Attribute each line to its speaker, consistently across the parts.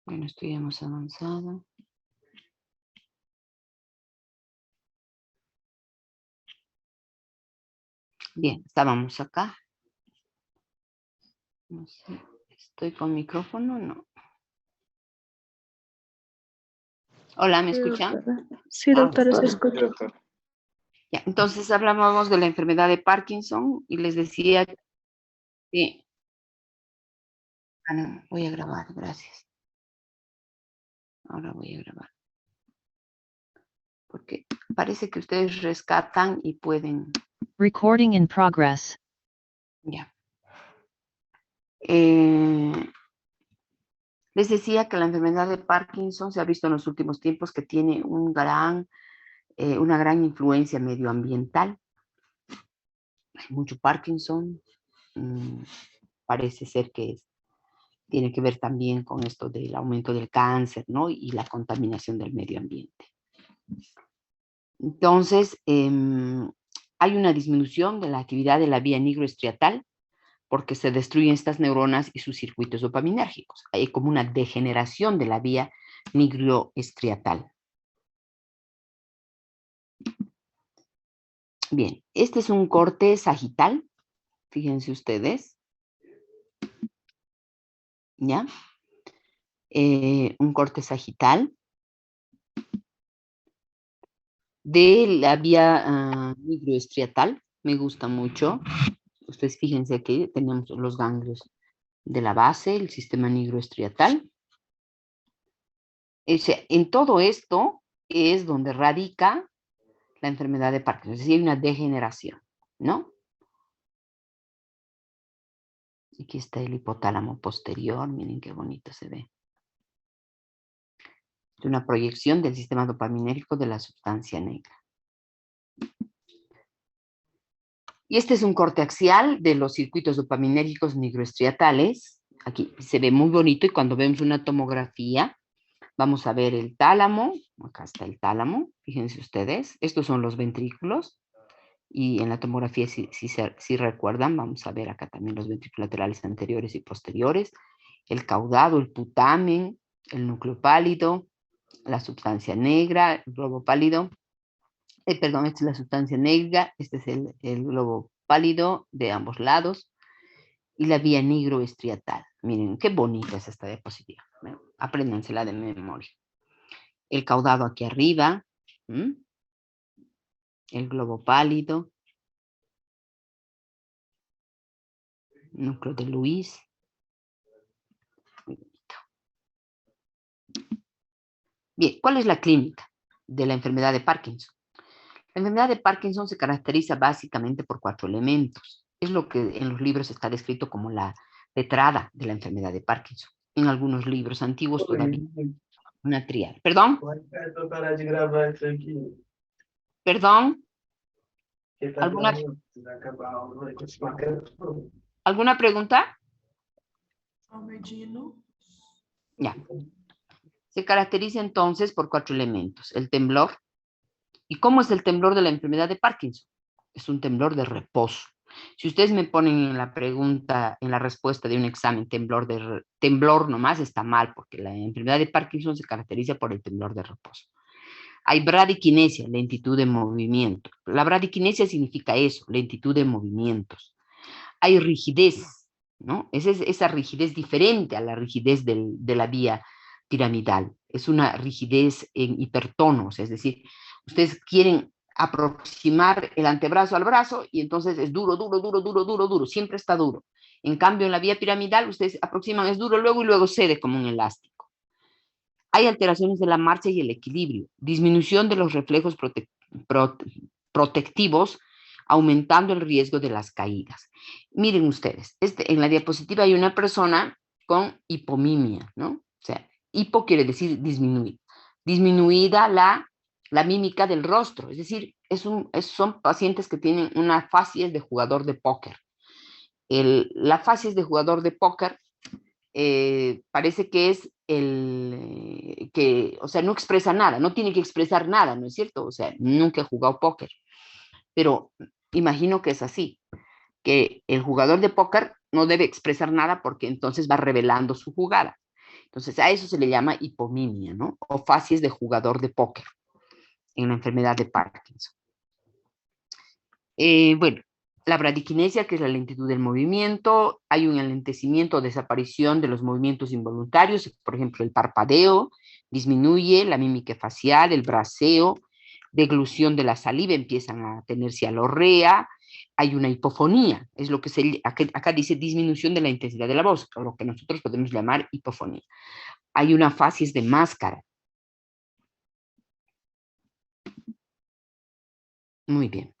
Speaker 1: Bueno, esto ya hemos avanzado. Bien, estábamos acá. No sé, ¿estoy con micrófono? No. Hola, ¿me
Speaker 2: Sí,
Speaker 1: escuchan?
Speaker 2: doctora. Sí, doctora, se escucha.
Speaker 1: Ya, entonces hablábamos de la enfermedad de Parkinson y les decía que... Ah, no, voy a grabar, gracias. Ahora voy a grabar. Porque parece que ustedes rescatan y pueden...
Speaker 3: Recording in progress.
Speaker 1: Ya. Les decía que la enfermedad de Parkinson se ha visto en los últimos tiempos que tiene una gran influencia medioambiental. Hay mucho Parkinson. Parece ser que tiene que ver también con esto del aumento del cáncer, ¿no? Y la contaminación del medio ambiente. Entonces, hay una disminución de la actividad de la vía nigroestriatal porque se destruyen estas neuronas y sus circuitos dopaminérgicos. Hay como una degeneración de la vía nigroestriatal. Bien, este es un corte sagital, fíjense ustedes, ¿ya? Un corte sagital de la vía nigroestriatal, me gusta mucho. Ustedes fíjense que tenemos los ganglios de la base, el sistema nigroestriatal. En todo esto es donde radica la enfermedad de Parkinson, es decir, hay una degeneración, ¿no? Aquí está el hipotálamo posterior, miren qué bonito se ve. Es una proyección del sistema dopaminérgico de la sustancia negra. Y este es un corte axial de los circuitos dopaminérgicos nigroestriatales. Aquí se ve muy bonito y cuando vemos una tomografía, vamos a ver el tálamo. Acá está el tálamo, fíjense ustedes. Estos son los ventrículos. Y en la tomografía, si recuerdan, vamos a ver acá también los ventrículos laterales anteriores y posteriores. El caudado, el putamen, el núcleo pálido, la sustancia negra, el globo pálido. Perdón, esta es la sustancia negra, este es el globo pálido de ambos lados y la vía nigroestriatal. Miren, qué bonita es esta diapositiva. Apréndansela de memoria. El caudado aquí arriba, el globo pálido, núcleo de Luis. Muy bonito. Bien, ¿cuál es la clínica de la enfermedad de Parkinson? La enfermedad de Parkinson se caracteriza básicamente por 4 elementos. Es lo que en los libros está descrito como la letrada de la enfermedad de Parkinson. En algunos libros antiguos todavía una tríada. ¿Perdón? ¿Perdón? ¿Alguna pregunta? Ya. Se caracteriza entonces por 4 elementos. El temblor. ¿Y cómo es el temblor de la enfermedad de Parkinson? Es un temblor de reposo. Si ustedes me ponen en la pregunta, en la respuesta de un examen, temblor nomás está mal, porque la enfermedad de Parkinson se caracteriza por el temblor de reposo. Hay bradiquinesia, lentitud de movimiento. La bradiquinesia significa eso, lentitud de movimientos. Hay rigidez, ¿no? Esa rigidez diferente a la rigidez de la vía piramidal. Es una rigidez en hipertonos, es decir, ustedes quieren aproximar el antebrazo al brazo y entonces es duro, duro, duro, duro, duro, duro, siempre está duro. En cambio, en la vía piramidal, ustedes aproximan, es duro luego y luego cede como un elástico. Hay alteraciones de la marcha y el equilibrio, disminución de los reflejos protectivos, aumentando el riesgo de las caídas. Miren ustedes, en la diapositiva hay una persona con hipomimia, ¿no? O sea, hipo quiere decir disminuir. Disminuida la mímica del rostro, es decir, son pacientes que tienen una facies de jugador de póker. La facies de jugador de póker parece que es o sea, no expresa nada, no tiene que expresar nada, ¿no es cierto? O sea, nunca he jugado póker, pero imagino que es así, que el jugador de póker no debe expresar nada porque entonces va revelando su jugada. Entonces, a eso se le llama hipomimia, ¿no? O facies de jugador de póker en la enfermedad de Parkinson. Bueno, la bradiquinesia, que es la lentitud del movimiento, hay un enlentecimiento o desaparición de los movimientos involuntarios, por ejemplo, el parpadeo disminuye, la mímica facial, el braceo, deglución de la saliva, empiezan a tener cialorrea, hay una hipofonía, es lo que acá dice disminución de la intensidad de la voz, o lo que nosotros podemos llamar hipofonía. Hay una facies de máscara. Muy bien.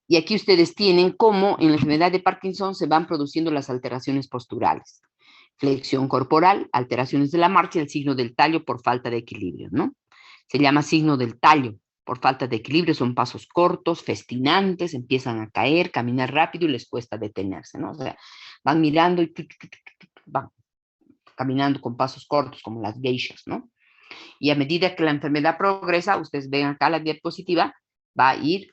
Speaker 1: Y aquí ustedes tienen cómo en la enfermedad de Parkinson se van produciendo las alteraciones posturales. Flexión corporal, alteraciones de la marcha y el signo del tallo por falta de equilibrio, ¿no? Se llama signo del tallo. Por falta de equilibrio son pasos cortos, festinantes, empiezan a caer, caminar rápido y les cuesta detenerse, ¿no? O sea, van mirando y van caminando con pasos cortos como las geishas, ¿no? Y a medida que la enfermedad progresa, ustedes ven acá la diapositiva, va a ir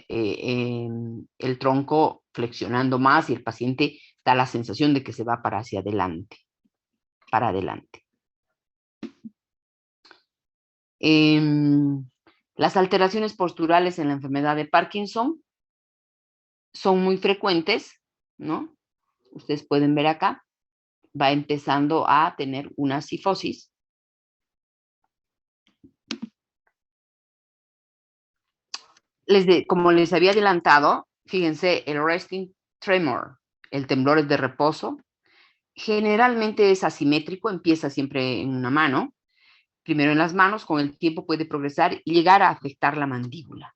Speaker 1: el tronco flexionando más y el paciente da la sensación de que se va para hacia adelante, para adelante. Las alteraciones posturales en la enfermedad de Parkinson son muy frecuentes, ¿no? Ustedes pueden ver acá, va empezando a tener una cifosis. Como les había adelantado, fíjense, el resting tremor, el temblor de reposo, generalmente es asimétrico, empieza siempre en una mano, primero en las manos, con el tiempo puede progresar y llegar a afectar la mandíbula.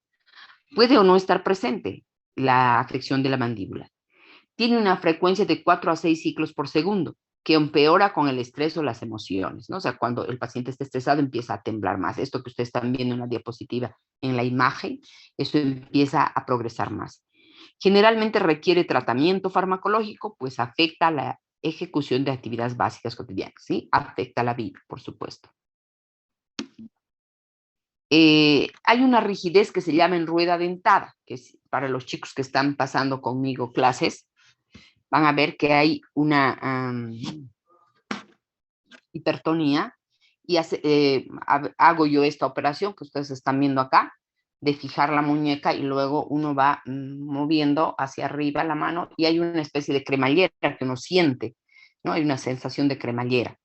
Speaker 1: Puede o no estar presente la afección de la mandíbula. Tiene una frecuencia de 4 a 6 ciclos por segundo, que empeora con el estrés o las emociones, ¿no? O sea, cuando el paciente está estresado empieza a temblar más. Esto que ustedes están viendo en la diapositiva, en la imagen, eso empieza a progresar más. Generalmente requiere tratamiento farmacológico, pues afecta la ejecución de actividades básicas cotidianas, ¿sí? Afecta la vida, por supuesto. Hay una rigidez que se llama en rueda dentada, que es para los chicos que están pasando conmigo clases, van a ver que hay una hipertonía y hago yo esta operación que ustedes están viendo acá, de fijar la muñeca y luego uno va moviendo hacia arriba la mano y hay una especie de cremallera que uno siente, ¿no? Hay una sensación de cremallera.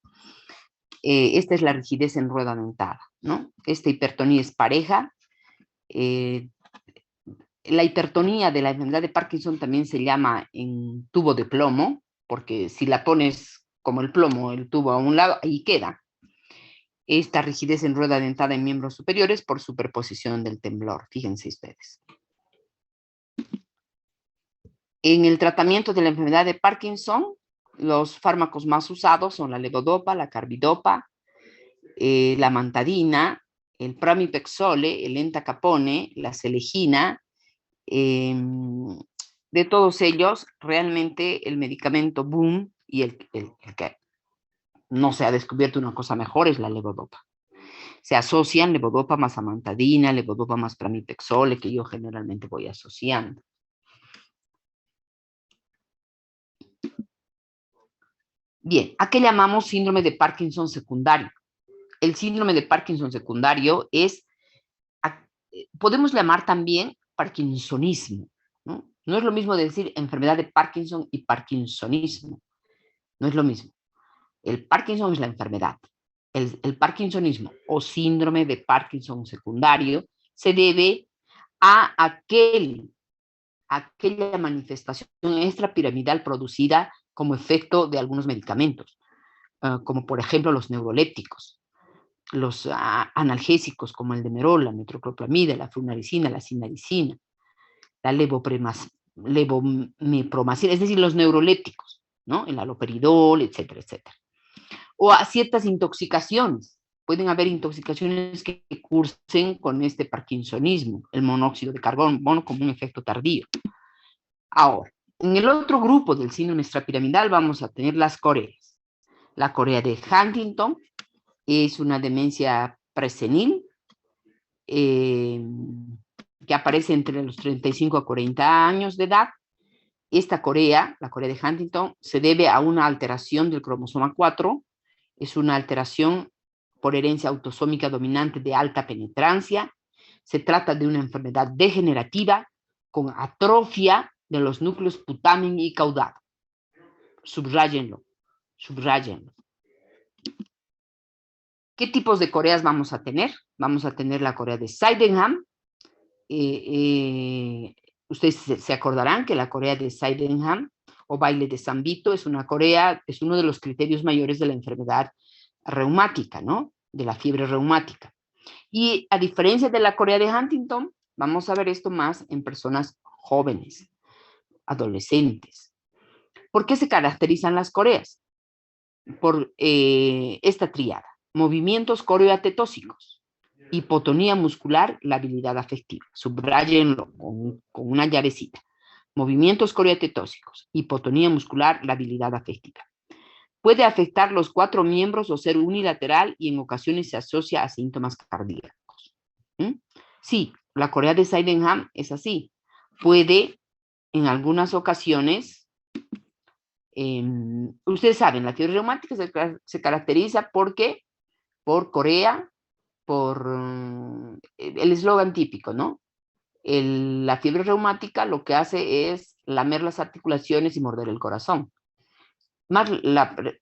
Speaker 1: Esta es la rigidez en rueda dentada, ¿no? Esta hipertonía es pareja. La hipertonía de la enfermedad de Parkinson también se llama en tubo de plomo, porque si la pones como el plomo, el tubo a un lado, ahí queda. Esta rigidez en rueda dentada en miembros superiores por superposición del temblor, fíjense ustedes. En el tratamiento de la enfermedad de Parkinson, los fármacos más usados son la levodopa, la carbidopa, la mantadina, el pramipexole, el entacapone, la selegina. De todos ellos, realmente el medicamento boom y el que no se ha descubierto una cosa mejor es la levodopa. Se asocian levodopa más amantadina, levodopa más pramipexole, que yo generalmente voy asociando. Bien, ¿a qué llamamos síndrome de Parkinson secundario? El síndrome de Parkinson secundario es, podemos llamar también parkinsonismo, ¿no? No es lo mismo decir enfermedad de Parkinson y parkinsonismo. No es lo mismo. El Parkinson es la enfermedad. El parkinsonismo o síndrome de Parkinson secundario se debe a aquella manifestación extrapiramidal producida como efecto de algunos medicamentos, como por ejemplo los neurolépticos, los analgésicos como el demerol, la metoclopramida, la flunaricina, la cinaricina, la levomepromacina, es decir, los neurolépticos, ¿no? El haloperidol, etcétera, etcétera. O a ciertas intoxicaciones. Pueden haber intoxicaciones que cursen con este parkinsonismo, el monóxido de carbono como un efecto tardío. Ahora, en el otro grupo del síndrome extrapiramidal vamos a tener las coreas. La corea de Huntington es una demencia presenil que aparece entre los 35 a 40 años de edad. esta corea, la corea de Huntington, se debe a una alteración del cromosoma 4, es una alteración por herencia autosómica dominante de alta penetrancia, se trata de una enfermedad degenerativa con atrofia de los núcleos putamen y caudado. Subrayenlo, subrayenlo. ¿Qué tipos de coreas vamos a tener? Vamos a tener la corea de Sydenham. Ustedes se acordarán que la corea de Sydenham o baile de San Vito es una corea, es uno de los criterios mayores de la enfermedad reumática, ¿no? De la fiebre reumática. Y a diferencia de la corea de Huntington, vamos a ver esto más en personas jóvenes, adolescentes. ¿Por qué se caracterizan las coreas? Por esta tríada. Movimientos coreoatetósicos, hipotonía muscular, la habilidad afectiva. Subrayenlo con una llavecita. Movimientos coreoatetósicos, hipotonía muscular, la habilidad afectiva. Puede afectar los 4 miembros o ser unilateral y en ocasiones se asocia a síntomas cardíacos. Sí, la corea de Sydenham es así. Puede, en algunas ocasiones, ustedes saben, la fiebre reumática se caracteriza porque por corea, por el eslogan típico, ¿no? La fiebre reumática lo que hace es lamer las articulaciones y morder el corazón. Más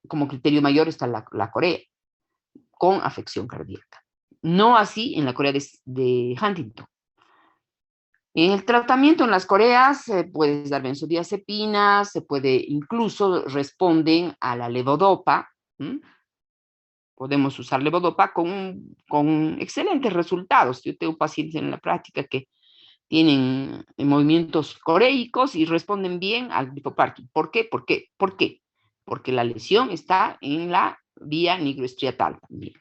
Speaker 1: como criterio mayor está la corea, con afección cardíaca. No así en la corea de Huntington. En el tratamiento en las coreas se puede dar benzodiazepinas, se puede incluso responden a la levodopa. Podemos usar levodopa con excelentes resultados. Yo tengo pacientes en la práctica que tienen movimientos coreicos y responden bien al glifoparkin. ¿Por qué? ¿Por qué? ¿Por qué? Porque la lesión está en la vía nigroestriatal también.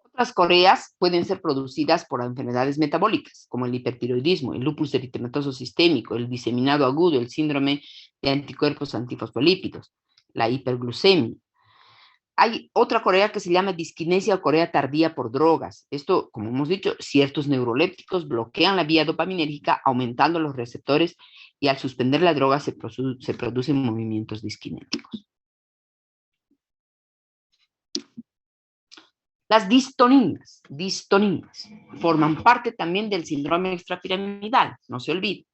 Speaker 1: Otras coreas pueden ser producidas por enfermedades metabólicas, como el hipertiroidismo, el lupus eritematoso sistémico, el diseminado agudo, el síndrome de anticuerpos antifosfolípidos, la hiperglucemia. Hay otra corea que se llama disquinesia o corea tardía por drogas. Esto, como hemos dicho, ciertos neurolépticos bloquean la vía dopaminérgica, aumentando los receptores, y al suspender la droga se producen movimientos disquinéticos. Las distonías forman parte también del síndrome extrapiramidal, no se olvide.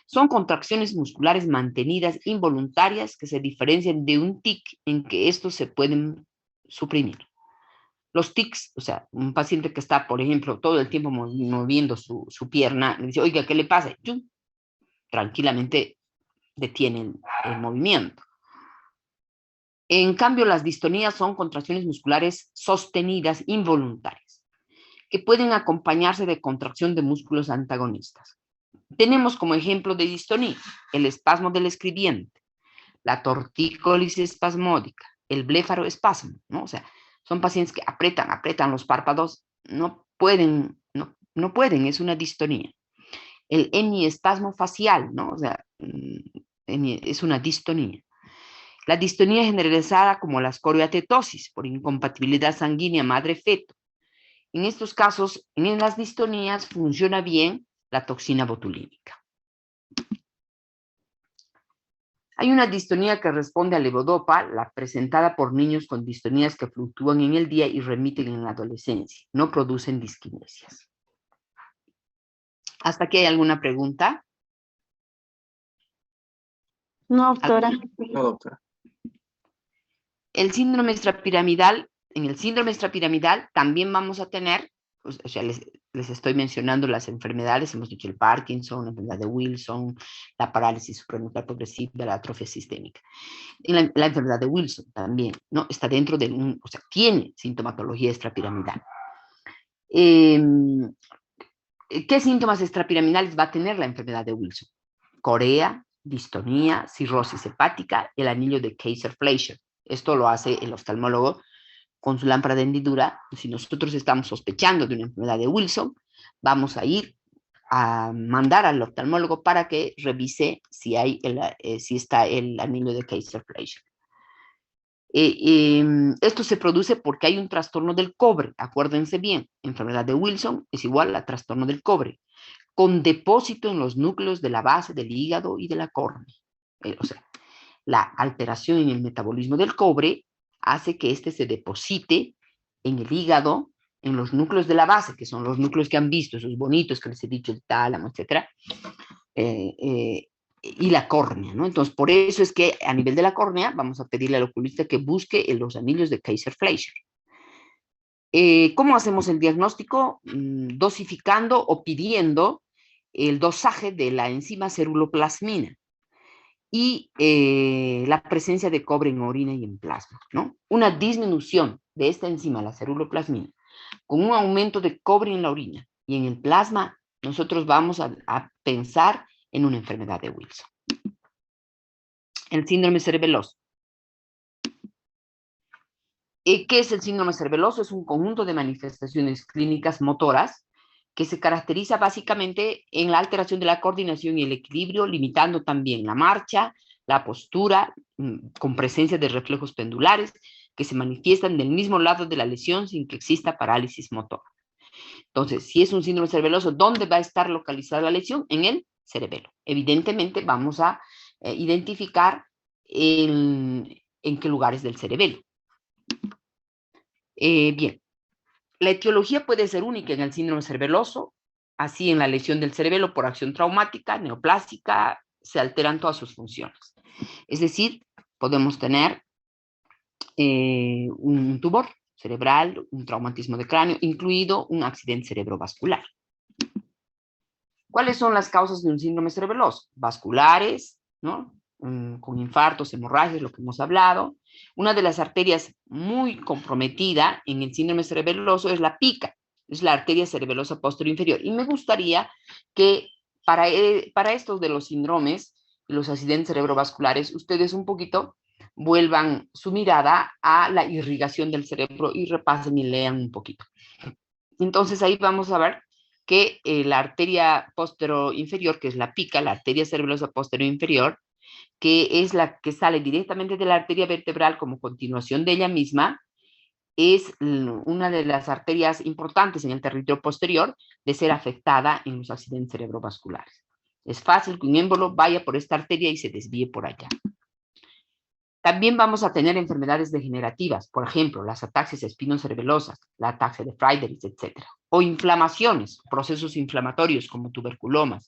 Speaker 1: Son contracciones musculares mantenidas involuntarias que se diferencian de un tic en que estos se pueden suprimir. Los tics, o sea, un paciente que está, por ejemplo, todo el tiempo moviendo su pierna, le dice, oiga, ¿qué le pasa? ¡Chum! Tranquilamente detiene el movimiento. En cambio, las distonías son contracciones musculares sostenidas involuntarias, que pueden acompañarse de contracción de músculos antagonistas. Tenemos como ejemplo de distonía el espasmo del escribiente, la tortícolis espasmódica, el blefaroespasmo, ¿no? O sea, son pacientes que aprietan los párpados, no pueden, es una distonía. El hemiespasmo facial, ¿no? O sea, es una distonía. La distonía generalizada como la coreoatetosis por incompatibilidad sanguínea madre-feto. En estos casos, en las distonías funciona bien la toxina botulínica. Hay una distonía que responde a levodopa, la presentada por niños con distonías que fluctúan en el día y remiten en la adolescencia. No producen disquinesias. ¿Hasta aquí hay alguna pregunta?
Speaker 2: No, doctora.
Speaker 4: No, doctora.
Speaker 1: El síndrome extrapiramidal, en el síndrome extrapiramidal también vamos a tener, o sea, les estoy mencionando las enfermedades, hemos dicho el Parkinson, la enfermedad de Wilson, la parálisis supranuclear progresiva, la atrofia sistémica. La enfermedad de Wilson también, ¿no? Está dentro de o sea, tiene sintomatología extrapiramidal. ¿Qué síntomas extrapiramidales va a tener la enfermedad de Wilson? Corea, distonía, cirrosis hepática, el anillo de Kayser-Fleischer. Esto lo hace el oftalmólogo con su lámpara de hendidura. Si nosotros estamos sospechando de una enfermedad de Wilson, vamos a ir a mandar al oftalmólogo para que revise si está el anillo de Kayser-Fleischer. Esto se produce porque hay un trastorno del cobre. Acuérdense bien, enfermedad de Wilson es igual a trastorno del cobre. con depósito en los núcleos de la base del hígado y de la córnea. O sea, la alteración en el metabolismo del cobre hace que éste se deposite en el hígado, en los núcleos de la base, que son los núcleos que han visto, esos bonitos que les he dicho, el tálamo, etc. Y la córnea, ¿no? Entonces, por eso es que a nivel de la córnea vamos a pedirle al oculista que busque los anillos de Kaiser-Fleischer. ¿Cómo hacemos el diagnóstico? Dosificando o pidiendo el dosaje de la enzima ceruloplasmina y la presencia de cobre en orina y en plasma, ¿no? Una disminución de esta enzima, la ceruloplasmina, con un aumento de cobre en la orina y en el plasma, nosotros vamos a pensar en una enfermedad de Wilson. El síndrome cerebeloso. ¿Qué es el síndrome cerebeloso? Es un conjunto de manifestaciones clínicas motoras que se caracteriza básicamente en la alteración de la coordinación y el equilibrio, limitando también la marcha, la postura, con presencia de reflejos pendulares que se manifiestan del mismo lado de la lesión sin que exista parálisis motora. Entonces, si es un síndrome cerebeloso, ¿dónde va a estar localizada la lesión? En el cerebelo. Evidentemente, vamos a identificar en qué lugares del cerebelo. Bien, la etiología puede ser única en el síndrome cerebeloso, así en la lesión del cerebelo por acción traumática, neoplásica, se alteran todas sus funciones. Es decir, podemos tener un tumor cerebral, un traumatismo de cráneo, incluido un accidente cerebrovascular. ¿Cuáles son las causas de un síndrome cerebeloso? Vasculares, ¿no? Con infartos, hemorragias, lo que hemos hablado. Una de las arterias muy comprometida en el síndrome cerebeloso es la pica, es la arteria cerebelosa posterior inferior. Y me gustaría que para estos de los síndromes y los accidentes cerebrovasculares, ustedes un poquito vuelvan su mirada a la irrigación del cerebro y repasen y lean un poquito. Entonces ahí vamos a ver que la arteria posterior inferior, que es la pica, la arteria cerebelosa posterior inferior, que es la que sale directamente de la arteria vertebral como continuación de ella misma, es una de las arterias importantes en el territorio posterior de ser afectada en los accidentes cerebrovasculares. Es fácil que un émbolo vaya por esta arteria y se desvíe por allá. También vamos a tener enfermedades degenerativas, por ejemplo, las ataxias espinocerebelosas, la ataxia de Friedreich, etc. O inflamaciones, procesos inflamatorios como tuberculomas,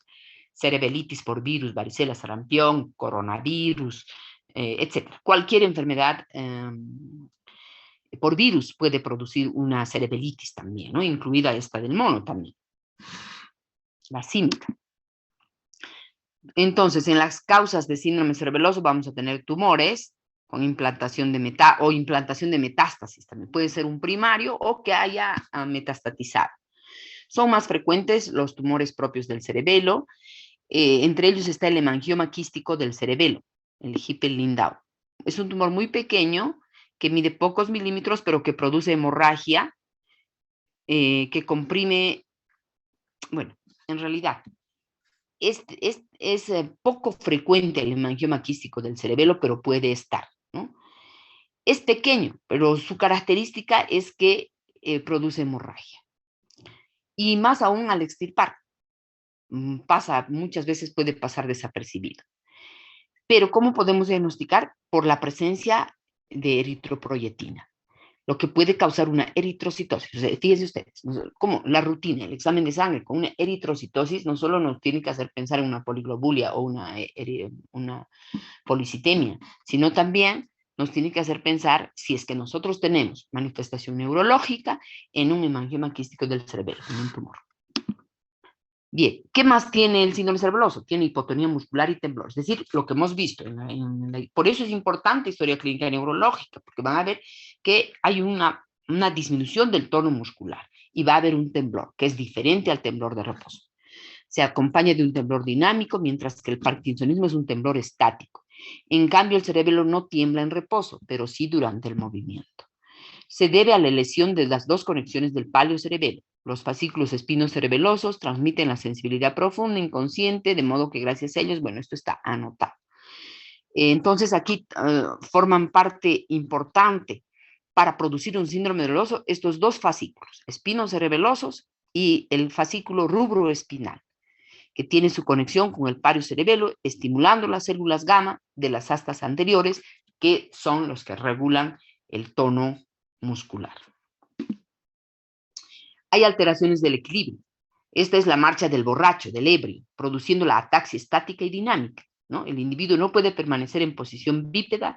Speaker 1: cerebelitis por virus, varicela, sarampión, coronavirus, etc. Cualquier enfermedad por virus puede producir una cerebelitis también, ¿no? Incluida esta del mono también, la símica. Entonces, en las causas de síndrome cerebeloso vamos a tener tumores con implantación de metástasis también. Puede ser un primario o que haya metastatizado. Son más frecuentes los tumores propios del cerebelo. Entre ellos está el hemangioma quístico del cerebelo, el Hippel-Lindau. Es un tumor muy pequeño que mide pocos milímetros, pero que produce hemorragia, que comprime, bueno, en realidad, es poco frecuente el hemangioma quístico del cerebelo, pero puede estar, ¿no? Es pequeño, pero su característica es que produce hemorragia. Y más aún al extirpar. Muchas veces puede pasar desapercibido. Pero ¿cómo podemos diagnosticar? Por la presencia de eritroproyetina, lo que puede causar una eritrocitosis. O sea, fíjense ustedes, como la rutina, el examen de sangre con una eritrocitosis no solo nos tiene que hacer pensar en una poliglobulia o una policitemia, sino también nos tiene que hacer pensar si es que nosotros tenemos manifestación neurológica en un hemangioma quístico del cerebelo, en un tumor. Bien, ¿qué más tiene el síndrome cerebeloso? Tiene hipotonía muscular y temblor, es decir, lo que hemos visto. Por eso es importante historia clínica neurológica, porque van a ver que hay una disminución del tono muscular y va a haber un temblor, que es diferente al temblor de reposo. Se acompaña de un temblor dinámico, mientras que el parkinsonismo es un temblor estático. En cambio, el cerebelo no tiembla en reposo, pero sí durante el movimiento. Se debe a la lesión de las dos conexiones del paleocerebelo. Los fascículos espinocerebelosos transmiten la sensibilidad profunda, inconsciente, de modo que gracias a ellos, bueno, esto está anotado. Entonces aquí forman parte importante para producir un síndrome cerebeloso estos dos fascículos, espinocerebelosos y el fascículo rubroespinal. que tiene su conexión con el pario cerebelo, estimulando las células gamma de las astas anteriores, que son los que regulan el tono muscular. Hay alteraciones del equilibrio. Esta es la marcha del borracho, del ebrio, produciendo la ataxia estática y dinámica, ¿no? El individuo no puede permanecer en posición bípeda,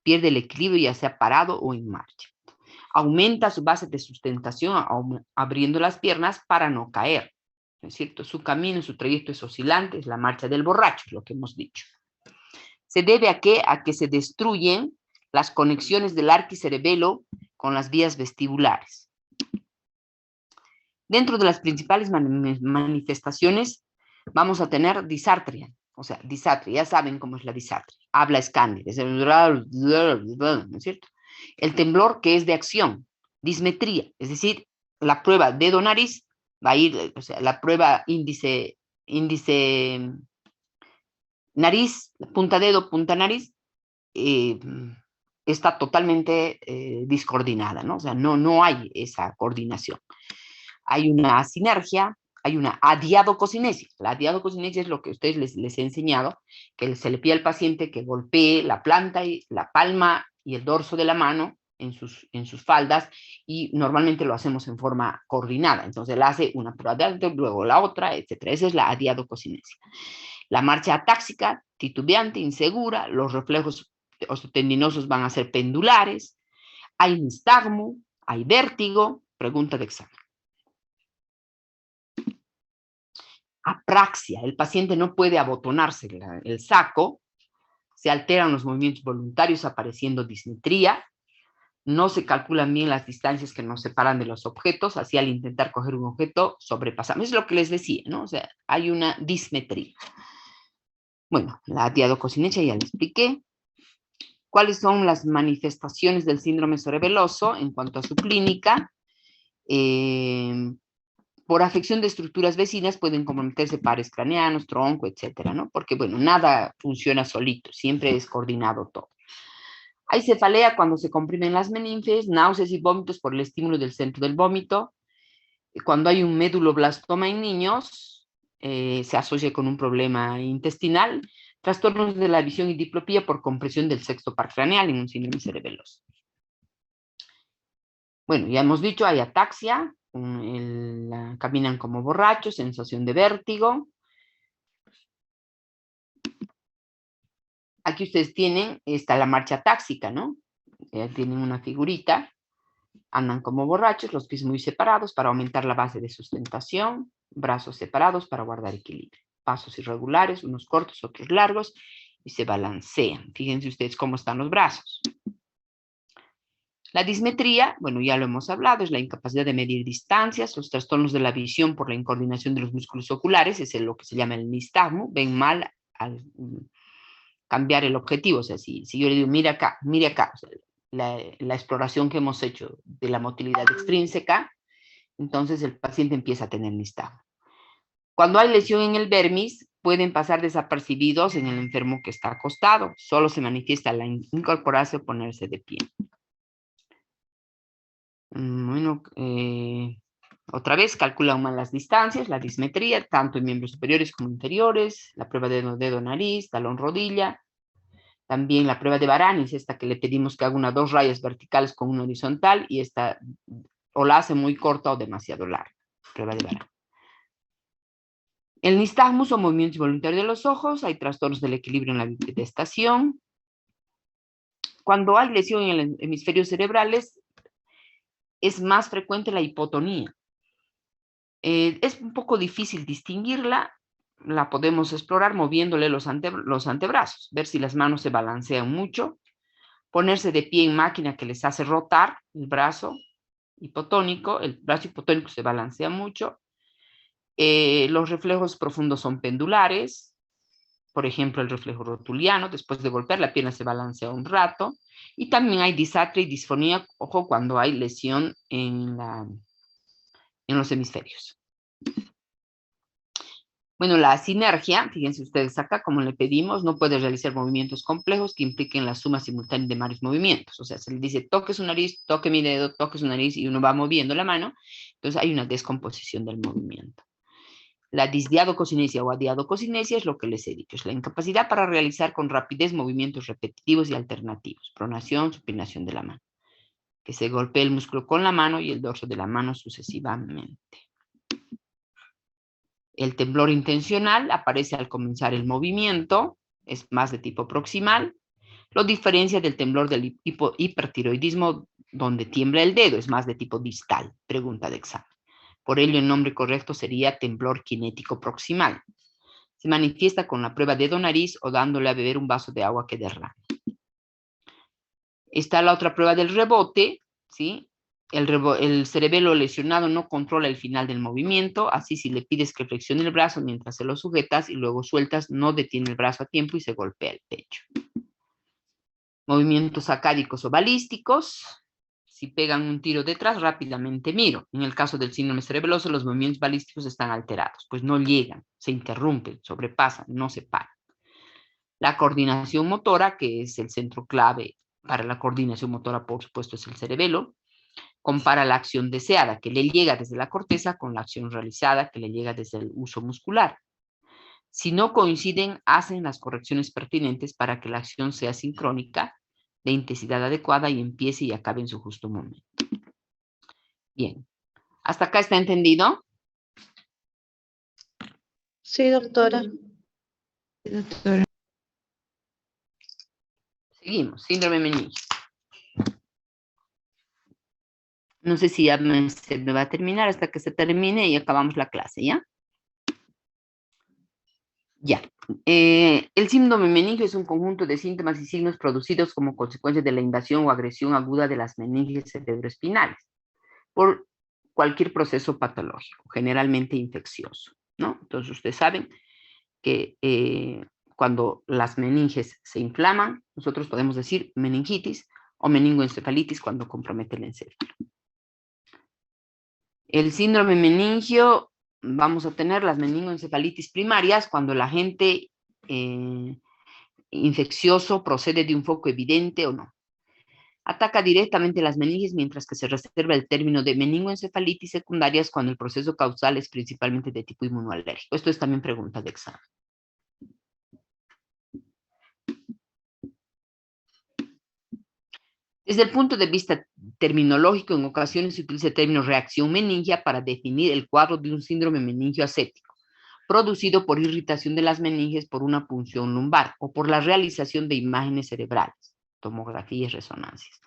Speaker 1: pierde el equilibrio ya sea parado o en marcha. Aumenta su base de sustentación abriendo las piernas para no caer, ¿no es cierto? Su camino, su trayecto es oscilante, es la marcha del borracho, lo que hemos dicho. ¿Se debe a qué? A que se destruyen las conexiones del arquicerebelo con las vías vestibulares. Dentro de las principales manifestaciones vamos a tener disartria, o sea, disartria, ya saben cómo es la disartria, habla escándida, ¿no es cierto? El temblor que es de acción, dismetría, es decir, la prueba dedo-nariz va a ir, o sea, la prueba índice nariz, punta dedo, punta nariz, está totalmente discoordinada, ¿no? O sea, no hay esa coordinación. Hay una asinergia, hay una adiadococinesia. La adiadococinesia es lo que a ustedes les he enseñado, que se le pide al paciente que golpee la planta, y la palma y el dorso de la mano en sus faldas, y normalmente lo hacemos en forma coordinada. Entonces él hace una prueba de alto, luego la otra, etc. Esa es la adiadococinesia. La marcha atáxica, titubeante, insegura, los reflejos osteotendinosos van a ser pendulares, hay nistagmo, hay vértigo, pregunta de examen. Apraxia, el paciente no puede abotonarse el saco, se alteran los movimientos voluntarios apareciendo dismetría, no se calculan bien las distancias que nos separan de los objetos, así al intentar coger un objeto sobrepasamos. Es lo que les decía, ¿no? O sea, hay una dismetría. Bueno, la adiadococinesia ya le expliqué. ¿Cuáles son las manifestaciones del síndrome cerebeloso en cuanto a su clínica? Por afección de estructuras vecinas pueden comprometerse pares craneanos, tronco, etcétera, ¿no? Porque, bueno, nada funciona solito, siempre es coordinado todo. Hay cefalea cuando se comprimen las meninges, náuseas y vómitos por el estímulo del centro del vómito. Cuando hay un méduloblastoma en niños, se asocia con un problema intestinal. Trastornos de la visión y diplopía por compresión del sexto par craneal en un síndrome cerebeloso. Bueno, ya hemos dicho, hay ataxia, caminan como borrachos, sensación de vértigo. Aquí ustedes tienen, está la marcha táxica, ¿no? Tienen una figurita, andan como borrachos, los pies muy separados para aumentar la base de sustentación, brazos separados para guardar equilibrio, pasos irregulares, unos cortos, otros largos, y se balancean. Fíjense ustedes cómo están los brazos. La dismetría, bueno, ya lo hemos hablado, es la incapacidad de medir distancias, los trastornos de la visión por la incoordinación de los músculos oculares, es lo que se llama el nistagmo, ven mal al cambiar el objetivo, o sea, si yo le digo, mira acá, o sea, la exploración que hemos hecho de la motilidad extrínseca, entonces el paciente empieza a tener nistagmo. Cuando hay lesión en el vermis, pueden pasar desapercibidos en el enfermo que está acostado, solo se manifiesta la incorporarse o ponerse de pie. Bueno, otra vez calculan mal las distancias, la dismetría, tanto en miembros superiores como inferiores, la prueba de dedo-nariz, talón-rodilla, también la prueba de Baranis, esta que le pedimos que haga 2 rayas verticales con una horizontal, y esta o la hace muy corta o demasiado larga, prueba de Baranis. El nistagmo son movimientos involuntarios de los ojos, hay trastornos del equilibrio en la bipedestación. Cuando hay lesión en el hemisferio cerebrales, es más frecuente la hipotonía. Es un poco difícil distinguirla, la podemos explorar moviéndole los antebrazos, ver si las manos se balancean mucho, ponerse de pie en máquina que les hace rotar el brazo hipotónico se balancea mucho. Los reflejos profundos son pendulares, por ejemplo el reflejo rotuliano, después de golpear la pierna se balancea un rato, y también hay disartria y disfonía, ojo, cuando hay lesión en los hemisferios. Bueno, la sinergia, fíjense ustedes acá, como le pedimos, no puede realizar movimientos complejos que impliquen la suma simultánea de varios movimientos. O sea, se le dice, toque su nariz, toque mi dedo, toque su nariz, y uno va moviendo la mano. Entonces hay una descomposición del movimiento. La disdiadococinesia o adiadococinesia es lo que les he dicho, es la incapacidad para realizar con rapidez movimientos repetitivos y alternativos, pronación, supinación de la mano, que se golpee el músculo con la mano y el dorso de la mano sucesivamente. El temblor intencional aparece al comenzar el movimiento, es más de tipo proximal, lo diferencia del temblor del hipertiroidismo donde tiembla el dedo, es más de tipo distal, pregunta de examen. Por ello, el nombre correcto sería temblor cinético proximal. Se manifiesta con la prueba dedo-nariz o dándole a beber un vaso de agua que derrame. Está la otra prueba del rebote, ¿sí? El cerebelo lesionado no controla el final del movimiento, así si le pides que flexione el brazo mientras se lo sujetas y luego sueltas, no detiene el brazo a tiempo y se golpea el pecho. Movimientos sacádicos o balísticos. Si pegan un tiro detrás, rápidamente miro. En el caso del síndrome cerebeloso, los movimientos balísticos están alterados, pues no llegan, se interrumpen, sobrepasan, no se paran. La coordinación motora, que es el centro clave para la coordinación motora, por supuesto, es el cerebelo. Compara la acción deseada, que le llega desde la corteza, con la acción realizada, que le llega desde el uso muscular. Si no coinciden, hacen las correcciones pertinentes para que la acción sea sincrónica, de intensidad adecuada y empiece y acabe en su justo momento. Bien. ¿Hasta acá está entendido?
Speaker 2: Sí, doctora.
Speaker 1: Seguimos. Síndrome meningio. No sé si ya se me va a terminar hasta que se termine y acabamos la clase, ¿ya? Ya. El síndrome meningio es un conjunto de síntomas y signos producidos como consecuencia de la invasión o agresión aguda de las meninges cerebroespinales por cualquier proceso patológico, generalmente infeccioso, ¿no? Entonces, ustedes saben que cuando las meninges se inflaman, nosotros podemos decir meningitis o meningoencefalitis cuando compromete el encéfalo. El síndrome meningio, vamos a tener las meningoencefalitis primarias cuando el agente infeccioso procede de un foco evidente o no. Ataca directamente las meninges, mientras que se reserva el término de meningoencefalitis secundarias cuando el proceso causal es principalmente de tipo inmunoalérgico. Esto es también pregunta de examen. Desde el punto de vista terminológico, en ocasiones se utiliza el término reacción meningia para definir el cuadro de un síndrome meningio aséptico, producido por irritación de las meninges por una punción lumbar o por la realización de imágenes cerebrales, tomografías, resonancias,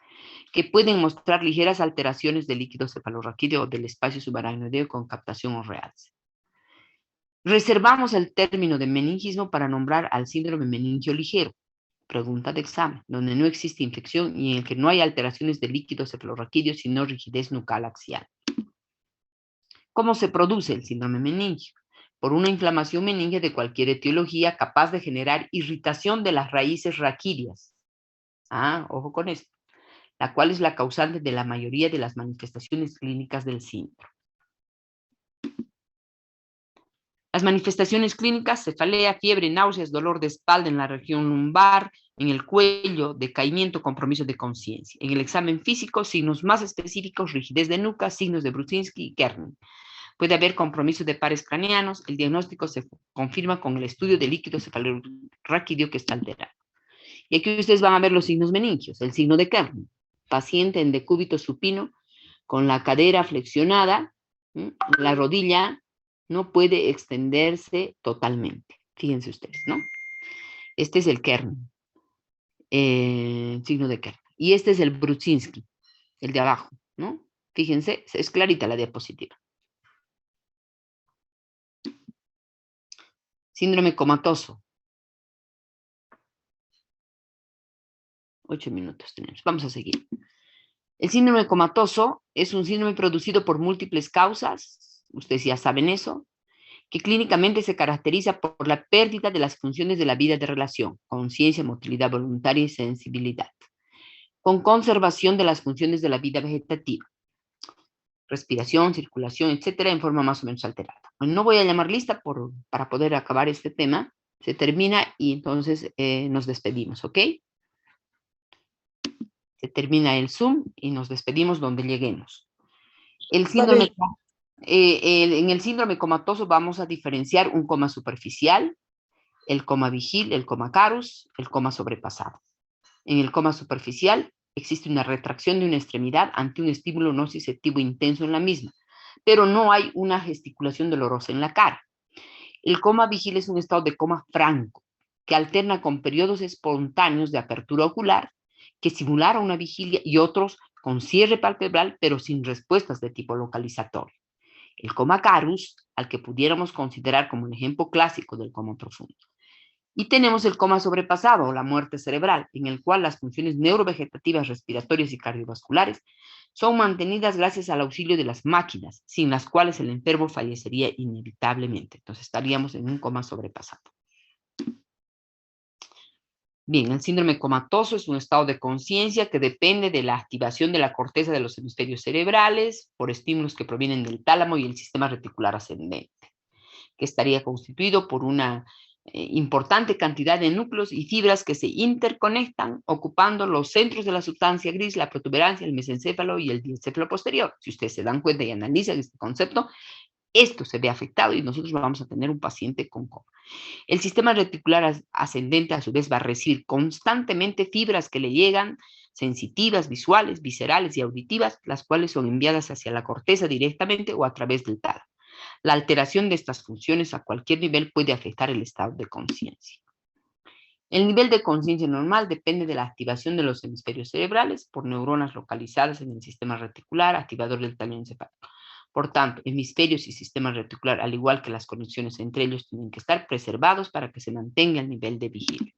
Speaker 1: que pueden mostrar ligeras alteraciones del líquido cefalorraquídeo o del espacio subaracnoideo con captación o realce. Reservamos el término de meningismo para nombrar al síndrome meningio ligero, pregunta de examen, donde no existe infección y en el que no hay alteraciones del líquido cefalorraquídeo, sino rigidez nucal axial. ¿Cómo se produce el síndrome meningio? Por una inflamación meningia de cualquier etiología capaz de generar irritación de las raíces raquídeas. Ojo con esto. La cual es la causante de la mayoría de las manifestaciones clínicas del síndrome. Las manifestaciones clínicas: cefalea, fiebre, náuseas, dolor de espalda en la región lumbar, en el cuello, decaimiento, compromiso de conciencia. En el examen físico, signos más específicos: rigidez de nuca, signos de Bruczynski y Kerner. Puede haber compromiso de pares craneanos. El diagnóstico se confirma con el estudio del líquido cefalorraquídeo que está alterado. Y aquí ustedes van a ver los signos meningios. El signo de Kerner: paciente en decúbito supino, con la cadera flexionada, la rodilla no puede extenderse totalmente. Fíjense ustedes, ¿no? Este es el Kerner, signo de Kerner. Y este es el Bruczynski, el de abajo, ¿no? Fíjense, es clarita la diapositiva. Síndrome comatoso. 8 minutos tenemos. Vamos a seguir. El síndrome comatoso es un síndrome producido por múltiples causas, ustedes ya saben eso, que clínicamente se caracteriza por la pérdida de las funciones de la vida de relación, conciencia, motilidad voluntaria y sensibilidad, con conservación de las funciones de la vida vegetativa, respiración, circulación, etcétera, en forma más o menos alterada. No voy a llamar lista para poder acabar este tema. Se termina y entonces nos despedimos, ¿ok? Se termina el Zoom y nos despedimos donde lleguemos. El síndrome En el síndrome comatoso vamos a diferenciar un coma superficial, el coma vigil, el coma carus, el coma sobrepasado. En el coma superficial existe una retracción de una extremidad ante un estímulo nociceptivo intenso en la misma, pero no hay una gesticulación dolorosa en la cara. El coma vigil es un estado de coma franco, que alterna con periodos espontáneos de apertura ocular, que simularon una vigilia, y otros con cierre palpebral, pero sin respuestas de tipo localizatorio. El coma carus, al que pudiéramos considerar como un ejemplo clásico del coma profundo. Y tenemos el coma sobrepasado o la muerte cerebral, en el cual las funciones neurovegetativas, respiratorias y cardiovasculares son mantenidas gracias al auxilio de las máquinas, sin las cuales el enfermo fallecería inevitablemente. Entonces estaríamos en un coma sobrepasado. Bien, el síndrome comatoso es un estado de conciencia que depende de la activación de la corteza de los hemisferios cerebrales por estímulos que provienen del tálamo y el sistema reticular ascendente, que estaría constituido por una importante cantidad de núcleos y fibras que se interconectan ocupando los centros de la sustancia gris, la protuberancia, el mesencéfalo y el diencéfalo posterior. Si ustedes se dan cuenta y analizan este concepto, esto se ve afectado y nosotros vamos a tener un paciente con coma. El sistema reticular ascendente a su vez va a recibir constantemente fibras que le llegan, sensitivas, visuales, viscerales y auditivas, las cuales son enviadas hacia la corteza directamente o a través del tálamo. La alteración de estas funciones a cualquier nivel puede afectar el estado de conciencia. El nivel de conciencia normal depende de la activación de los hemisferios cerebrales por neuronas localizadas en el sistema reticular, activador del tallo encefálico. Por tanto, hemisferios y sistema reticular, al igual que las conexiones entre ellos, tienen que estar preservados para que se mantenga el nivel de vigilia.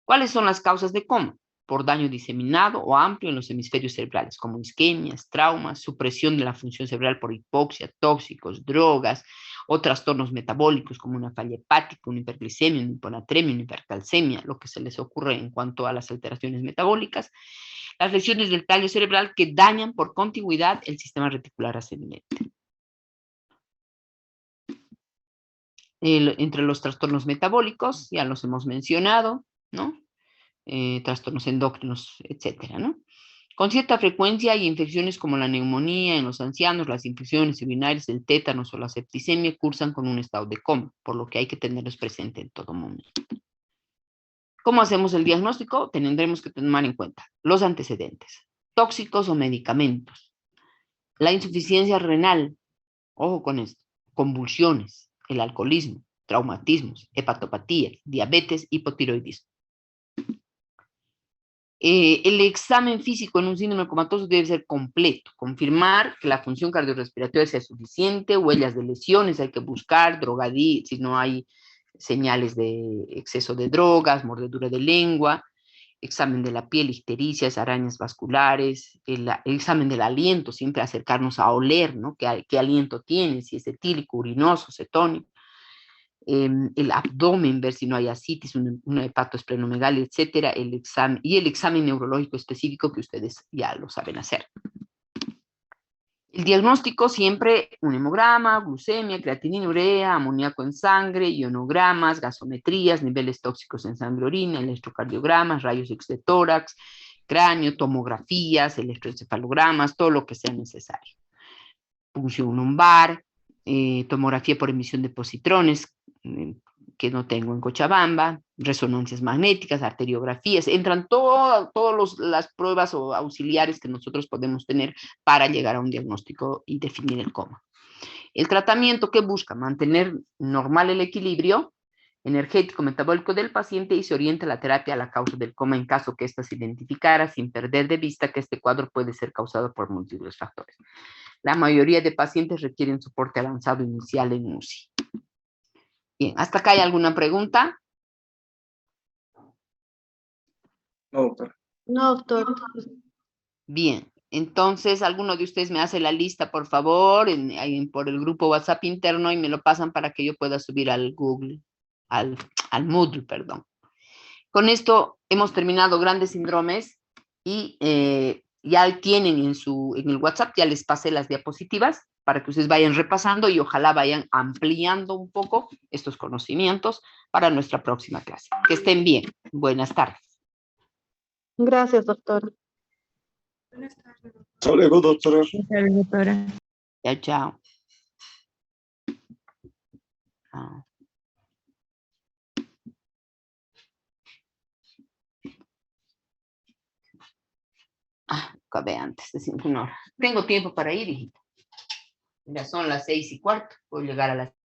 Speaker 1: ¿Cuáles son las causas de coma? Por daño diseminado o amplio en los hemisferios cerebrales, como isquemias, traumas, supresión de la función cerebral por hipoxia, tóxicos, drogas, o trastornos metabólicos como una falla hepática, una hiperglicemia, una hiponatremia, una hipercalcemia, lo que se les ocurre en cuanto a las alteraciones metabólicas. Las lesiones del tallo cerebral que dañan por contigüidad el sistema reticular ascendente. Entre los trastornos metabólicos, ya los hemos mencionado, ¿no? Trastornos endócrinos, etcétera, ¿no? Con cierta frecuencia hay infecciones como la neumonía en los ancianos, las infecciones urinarias, el tétanos o la septicemia cursan con un estado de coma, por lo que hay que tenerlos presente en todo momento. ¿Cómo hacemos el diagnóstico? Tendremos que tomar en cuenta los antecedentes, tóxicos o medicamentos, la insuficiencia renal, ojo con esto, convulsiones, el alcoholismo, traumatismos, hepatopatías, diabetes, hipotiroidismo. El examen físico en un síndrome comatoso debe ser completo, confirmar que la función cardiorrespiratoria sea suficiente, huellas de lesiones, hay que buscar, drogadicción, si no hay señales de exceso de drogas, mordedura de lengua, examen de la piel, ictericias, arañas vasculares, el examen del aliento, siempre acercarnos a oler, ¿no? ¿Qué aliento tiene? Si es etílico, urinoso, cetónico. El abdomen, ver si no hay ascitis, una hepatosplenomegalia, etcétera, el examen neurológico específico que ustedes ya lo saben hacer. El diagnóstico siempre un hemograma, glucemia, creatinina, urea, amoníaco en sangre, ionogramas, gasometrías, niveles tóxicos en sangre, orina, electrocardiogramas, rayos X de tórax, cráneo, tomografías, electroencefalogramas, todo lo que sea necesario. Punción lumbar, tomografía por emisión de positrones, que no tengo en Cochabamba, resonancias magnéticas, arteriografías, entran todas las pruebas o auxiliares que nosotros podemos tener para llegar a un diagnóstico y definir el coma. El tratamiento que busca mantener normal el equilibrio energético metabólico del paciente y se orienta la terapia a la causa del coma en caso que ésta se identificara sin perder de vista que este cuadro puede ser causado por múltiples factores. La mayoría de pacientes requieren soporte avanzado inicial en UCI. Bien, ¿hasta acá hay alguna pregunta?
Speaker 4: No, doctora.
Speaker 2: No, doctor.
Speaker 1: Bien, entonces alguno de ustedes me hace la lista, por favor, por el grupo WhatsApp interno y me lo pasan para que yo pueda subir al Google, al Moodle, perdón. Con esto hemos terminado grandes síndromes y ya tienen en el WhatsApp, ya les pasé las diapositivas para que ustedes vayan repasando y ojalá vayan ampliando un poco estos conocimientos para nuestra próxima clase. Que estén bien. Buenas tardes.
Speaker 2: Gracias, doctor.
Speaker 4: Hasta luego, doctora.
Speaker 3: Doctora.
Speaker 1: Chao, chao. Ah. Acabé antes de 5 horas. Tengo tiempo para ir, hijita. Ya son las 6:15. Puedo llegar a las